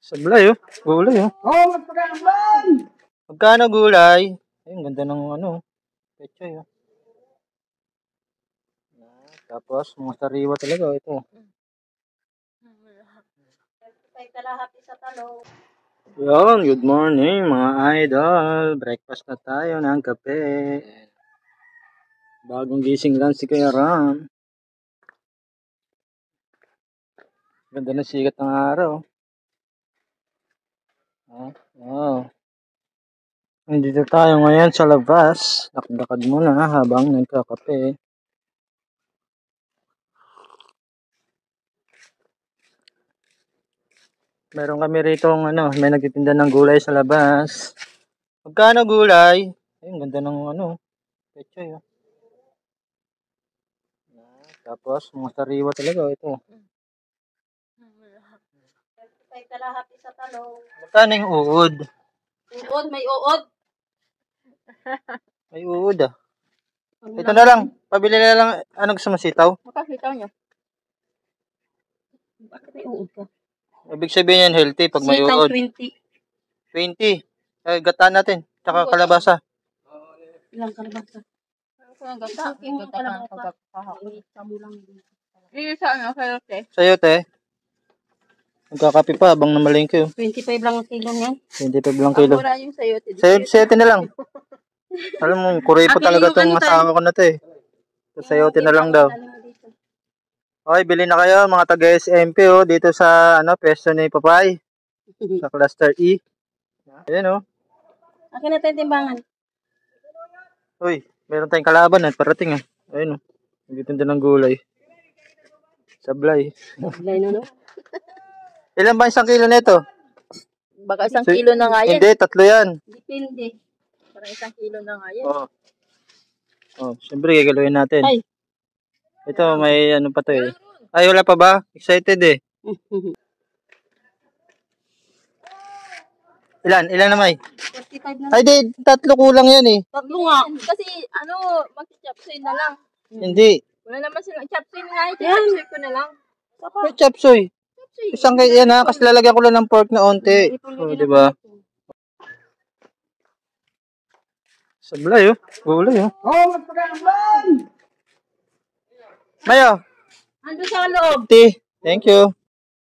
Sablay, oh. Gulay, oh. Oh, magpagkakalay! Magkano gulay? Ay, ang ganda ng ano, pechay, oh. Tapos, mga sariwa talaga, oh, ito. Yon, good morning mga idol. Breakfast na tayo ng kape. Bagong gising lang si Kuya Ram. Ganda ng sikat ng araw. Oh. Nandito tayo ngayon sa labas. Lakad-lakad muna habang nagkakape. Meron kami rito ano, may nagtitinda ng gulay sa labas. Magkano gulay? Ay, ang ganda ng ano, pechay, oh. Tapos, mga sariwa talaga, ito. Magkano yung uod? Uod, may uod. May uod, ah. Ito na lang, pabili na lang, anong gusto mo, sitaw? Makasitaw niyo. Bakit may uod ka? Ibig sabihin yan, healthy pag may Sitaw uod. 20. 20. Ay, gataan natin, tsaka kalabasa. Ilang kalabasa? Gata kalabasa. Hindi sa ano, sa'yo, te? Sa'yo, te. Nagkakape pa habang namalengke, oh. 25 lang ang kilo niyan. 25 lang kilo. Mura yung sa'yo, te. Sa'yo, te na lang. Alam mo, kuripo talaga itong asawa ko na to, eh. Sayote na lang daw. Okay, bili na kayo mga taga-SMP, oh, dito sa ano, pesto ni Papay. Sa cluster E. Ayan, oh. Akin na tayo timbangan. Uy, meron tayong kalaban, parating, ah. Ayun, oh. Nagtitinda ng gulay. Sablay. Sablay na, no? Ilan ba isang kilo nito? Baka isang kilo na nga yan. Hindi, 3 yan. Depende. Parang isang kilo na nga yan. Oo. Oh, siyempre gagawin natin. Ay. Ito, may ano pa to, eh. Ay, wala pa ba? Excited, eh. Ilan na may? 45 na. Ay, di, 3 kulang yan, eh. 3 nga. Kasi, ano, mag-chapsoy na lang. Hindi. Wala naman silang chapsoy na nga. Chapsoy ko na lang. May chapsoy. Isang kaya yan, ha, kasi lalagyan ko lang ng pork na onti. Oh, di ba? Sablay, oh. Gulay, oh. Oh, magpagkakalay! Mayo. Ando sa loob. Thank you.